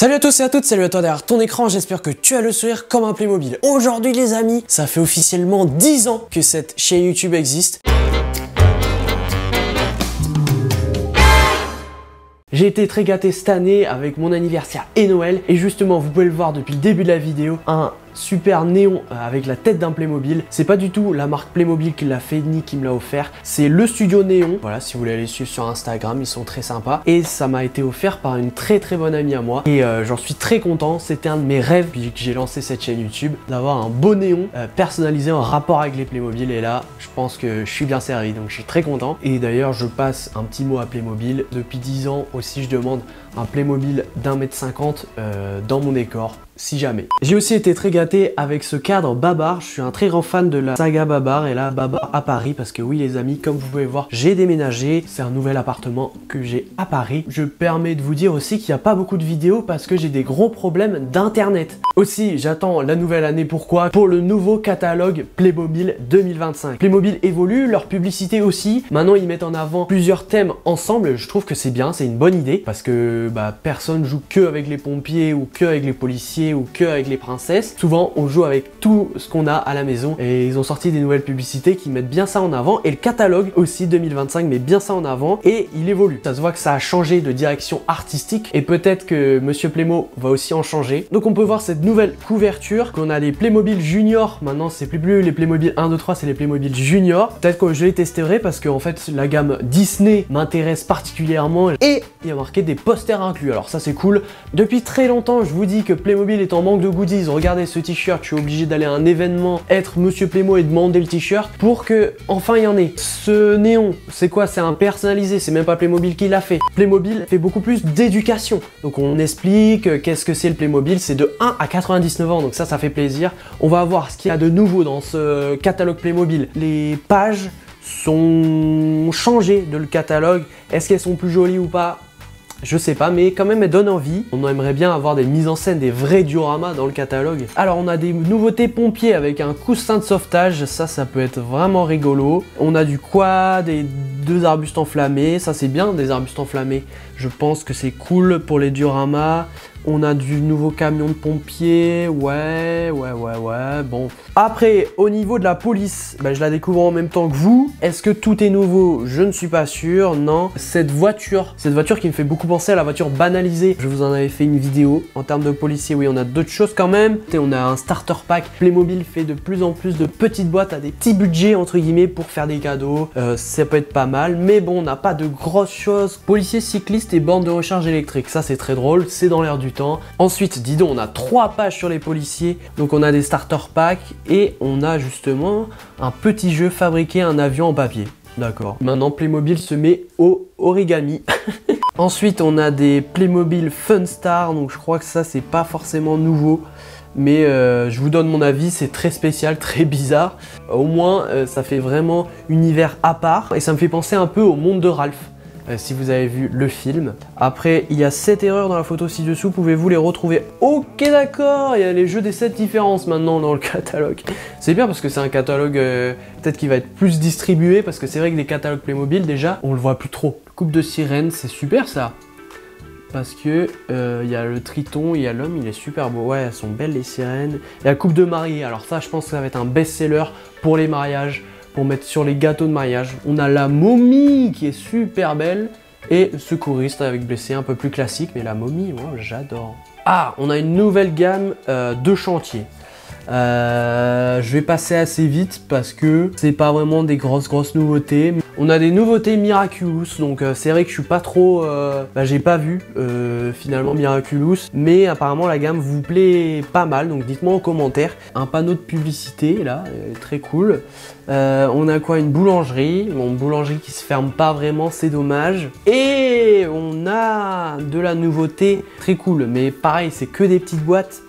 Salut à tous et à toutes, salut à toi derrière ton écran, j'espère que tu as le sourire comme un Playmobil. Aujourd'hui les amis, ça fait officiellement 10 ans que cette chaîne YouTube existe. J'ai été très gâté cette année avec mon anniversaire et Noël. Et justement, vous pouvez le voir depuis le début de la vidéo, un super néon avec la tête d'un Playmobil. C'est pas du tout la marque Playmobil qui l'a fait ni qui me l'a offert. C'est le studio Néon. Voilà, si vous voulez aller suivre sur Instagram, ils sont très sympas. Et ça m'a été offert par une très bonne amie à moi. Et j'en suis très content. C'était un de mes rêves depuis que j'ai lancé cette chaîne YouTube, d'avoir un beau néon personnalisé en rapport avec les Playmobil. Et là, je pense que je suis bien servi. Donc je suis très content. Et d'ailleurs, je passe un petit mot à Playmobil. Depuis 10 ans aussi, je demande un Playmobil d'1,50 m dans mon décor, si jamais. J'ai aussi été très gâté avec ce cadre Babar. Je suis un très grand fan de la saga Babar et là Babar à Paris parce que oui les amis, comme vous pouvez voir, j'ai déménagé. C'est un nouvel appartement que j'ai à Paris. Je permets de vous dire aussi qu'il n'y a pas beaucoup de vidéos parce que j'ai des gros problèmes d'internet. Aussi, j'attends la nouvelle année. Pourquoi? Pour le nouveau catalogue Playmobil 2025. Playmobil évolue, leur publicité aussi. Maintenant, ils mettent en avant plusieurs thèmes ensemble. Je trouve que c'est bien, c'est une bonne idée parce que personne joue que avec les pompiers ou que avec les policiers ou que avec les princesses. Souvent, on joue avec tout ce qu'on a à la maison et ils ont sorti des nouvelles publicités qui mettent bien ça en avant et le catalogue aussi 2025 met bien ça en avant et il évolue. Ça se voit que ça a changé de direction artistique et peut-être que Monsieur Playmo va aussi en changer. Donc on peut voir cette nouvelle couverture qu'on a des Playmobil Junior. Maintenant, c'est plus les Playmobil 1, 2, 3, c'est les Playmobil Junior. Peut-être que je les testerai parce que en fait, la gamme Disney m'intéresse particulièrement et il y a marqué des posters inclus. Alors ça c'est cool. Depuis très longtemps, je vous dis que Playmobil est en manque de goodies. Regardez ce t-shirt, je suis obligé d'aller à un événement, être Monsieur Playmo et demander le t-shirt pour que enfin il y en ait. Ce néon, c'est quoi? C'est un personnalisé, c'est même pas Playmobil qui l'a fait. Playmobil fait beaucoup plus d'éducation. Donc on explique qu'est-ce que c'est le Playmobil, c'est de 1 à 99 ans, donc ça fait plaisir. On va voir ce qu'il y a de nouveau dans ce catalogue Playmobil. Les pages sont changées de le catalogue. Est-ce qu'elles sont plus jolies ou pas? Je sais pas, mais quand même elle donne envie. On aimerait bien avoir des mises en scène, des vrais dioramas dans le catalogue. Alors on a des nouveautés pompiers avec un coussin de sauvetage, ça peut être vraiment rigolo. On a du quad et 2 arbustes enflammés, ça c'est bien des arbustes enflammés. Je pense que c'est cool pour les dioramas. On a du nouveau camion de pompiers, ouais, bon. Après, au niveau de la police, je la découvre en même temps que vous. Est-ce que tout est nouveau? Je ne suis pas sûr, non. Cette voiture qui me fait beaucoup penser à la voiture banalisée. Je vous en avais fait une vidéo. En termes de policiers, oui, on a d'autres choses quand même. Et on a un starter pack. Playmobil fait de plus en plus de petites boîtes à des petits budgets, entre guillemets, pour faire des cadeaux. Ça peut être pas mal, mais bon, on n'a pas de grosses choses. Policiers, cyclistes et bornes de recharge électrique. Ça, c'est très drôle, c'est dans l'air du temps. Ensuite, dis donc, on a 3 pages sur les policiers. Donc on a des starter packs et on a justement un petit jeu fabriquer un avion en papier. D'accord. Maintenant, Playmobil se met au origami. Ensuite, on a des Playmobil Fun Star. Donc je crois que ça, c'est pas forcément nouveau. Mais je vous donne mon avis, c'est très spécial, très bizarre. Au moins, ça fait vraiment univers à part. Et ça me fait penser un peu au monde de Ralph. Si vous avez vu le film. Après, il y a 7 erreurs dans la photo ci-dessous, pouvez-vous les retrouver? Ok, d'accord, il y a les jeux des 7 différences maintenant dans le catalogue. C'est bien parce que c'est un catalogue peut-être qui va être plus distribué, parce que c'est vrai que les catalogues Playmobil, déjà, on le voit plus trop. Coupe de sirène, c'est super ça. Parce que il y a le triton, il y a l'homme, il est super beau. Ouais, elles sont belles les sirènes. Il y a la coupe de mariée, alors ça, je pense que ça va être un best-seller pour les mariages, pour mettre sur les gâteaux de mariage. On a la momie qui est super belle et secouriste avec blessé un peu plus classique, mais la momie, moi j'adore. Ah, on a une nouvelle gamme de chantier. Je vais passer assez vite parce que c'est pas vraiment des grosses nouveautés. On a des nouveautés Miraculous, donc c'est vrai que je suis pas trop... j'ai pas vu finalement Miraculous, mais apparemment la gamme vous plaît pas mal, donc dites-moi en commentaire. Un panneau de publicité là, très cool. On a quoi? Une boulangerie, bon, boulangerie qui se ferme pas vraiment, c'est dommage. Et on a de la nouveauté très cool, mais pareil, c'est que des petites boîtes.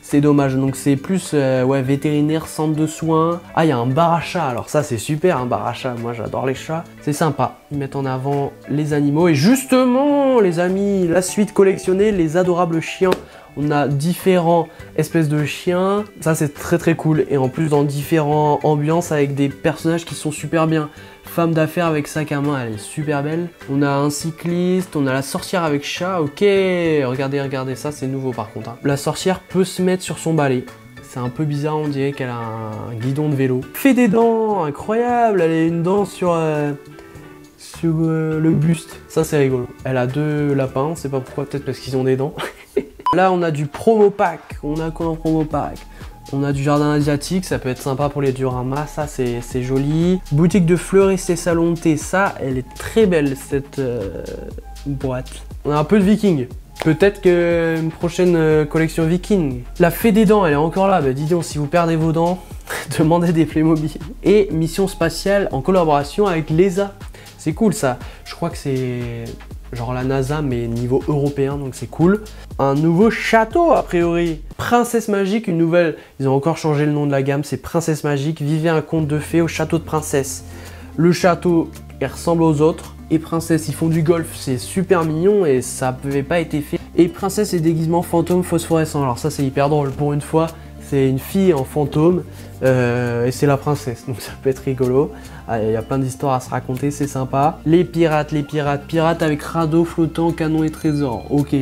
C'est dommage, donc c'est plus vétérinaire, centre de soins. Ah, il y a un bar à chat, alors ça c'est super, un bar à chat, moi j'adore les chats. C'est sympa, ils mettent en avant les animaux. Et justement les amis, la suite collectionnée, les adorables chiens. On a différents espèces de chiens, ça c'est très cool. Et en plus dans différentes ambiances avec des personnages qui sont super bien. femme d'affaires avec sac à main, elle est super belle. On a un cycliste, on a la sorcière avec chat, ok. Regardez, ça c'est nouveau par contre. Hein. La sorcière peut se mettre sur son balai. C'est un peu bizarre, on dirait qu'elle a un guidon de vélo. Fait des dents, incroyable, elle a une dent sur le buste. Ça c'est rigolo. Elle a 2 lapins, on sait pas pourquoi, peut-être parce qu'ils ont des dents. Là on a du promo pack. On a quoi en promo pack? On a du jardin asiatique, ça peut être sympa pour les dioramas, ça c'est joli. Boutique de fleuriste et salon de thé, ça elle est très belle cette boîte. On a un peu de viking. Peut-être qu'une prochaine collection viking. La fée des dents, elle est encore là. Bah dis donc, si vous perdez vos dents, demandez des Playmobil. Et mission spatiale en collaboration avec l'ESA. C'est cool ça. Je crois que c'est genre la NASA mais niveau européen, donc c'est cool. Un nouveau château a priori. Princesse Magique, une nouvelle. Ils ont encore changé le nom de la gamme, c'est Princesse Magique. Vivez un conte de fées au château de princesse. Le château, il ressemble aux autres. Et Princesse, ils font du golf, c'est super mignon et ça n'avait pas été fait. Et Princesse et déguisement fantôme phosphorescent. Alors ça c'est hyper drôle, pour une fois c'est une fille en fantôme et c'est la princesse, donc ça peut être rigolo. Il y a plein d'histoires à se raconter, c'est sympa. Les pirates avec radeau flottant, canon et trésor. Ok,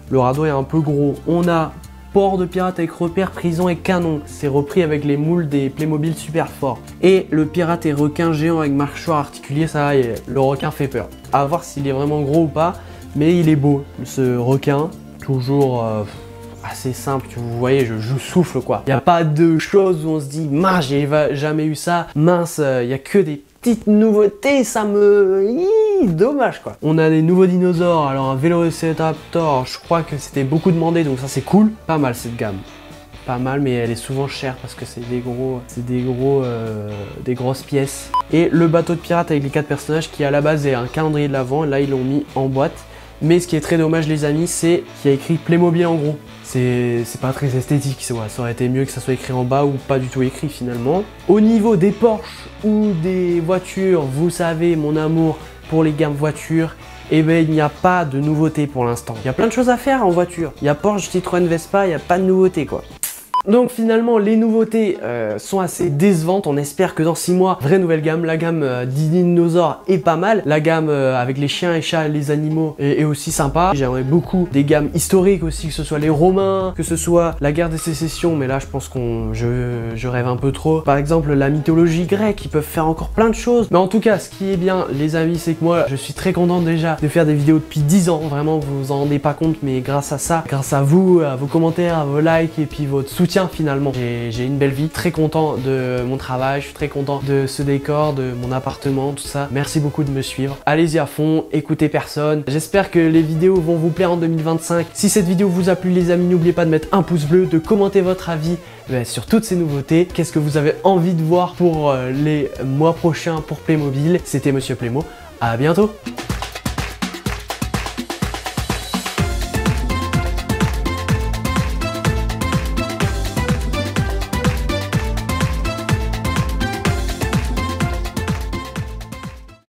le radeau est un peu gros. On a port de pirate avec repère, prison et canon. C'est repris avec les moules des Playmobil super forts. Et le pirate et requin géant avec mâchoire articulée, ça le requin fait peur. À voir s'il est vraiment gros ou pas, mais il est beau. Ce requin, toujours assez simple, vous voyez, je souffle quoi. Il n'y a pas de choses où on se dit, mince, j'ai jamais eu ça, mince, il n'y a que des petites nouveautés, ça me... dommage quoi. On a des nouveaux dinosaures, alors un Velociraptor, je crois que c'était beaucoup demandé, donc ça c'est cool. Pas mal cette gamme. Pas mal, mais elle est souvent chère parce que c'est des grosses pièces. Et le bateau de pirate avec les 4 personnages qui à la base est un calendrier de l'Avent, là ils l'ont mis en boîte. Mais ce qui est très dommage les amis, c'est qu'il y a écrit Playmobil en gros. C'est pas très esthétique, ça aurait été mieux que ça soit écrit en bas ou pas du tout écrit finalement. Au niveau des Porsche ou des voitures, vous savez mon amour pour les gammes voitures, eh ben il n'y a pas de nouveauté pour l'instant. Il y a plein de choses à faire en voiture. Il y a Porsche, Citroën, Vespa, il n'y a pas de nouveauté quoi. Donc finalement les nouveautés sont assez décevantes, on espère que dans 6 mois, vraie nouvelle gamme, la gamme dinosaures est pas mal, la gamme avec les chiens et chats, les animaux est aussi sympa. J'aimerais beaucoup des gammes historiques aussi, que ce soit les Romains, que ce soit la guerre des sécessions, mais là je pense je rêve un peu trop. Par exemple la mythologie grecque, ils peuvent faire encore plein de choses. Mais en tout cas ce qui est bien les amis, c'est que moi je suis très content déjà de faire des vidéos depuis 10 ans, vraiment vous vous en rendez pas compte, mais grâce à ça, grâce à vous, à vos commentaires, à vos likes et puis votre soutien finalement. J'ai une belle vie, très content de mon travail, je suis très content de ce décor, de mon appartement, tout ça. Merci beaucoup de me suivre. Allez-y à fond, écoutez personne. J'espère que les vidéos vont vous plaire en 2025. Si cette vidéo vous a plu les amis, n'oubliez pas de mettre un pouce bleu, de commenter votre avis sur toutes ces nouveautés. Qu'est-ce que vous avez envie de voir pour les mois prochains pour Playmobil? C'était Monsieur Playmo, à bientôt.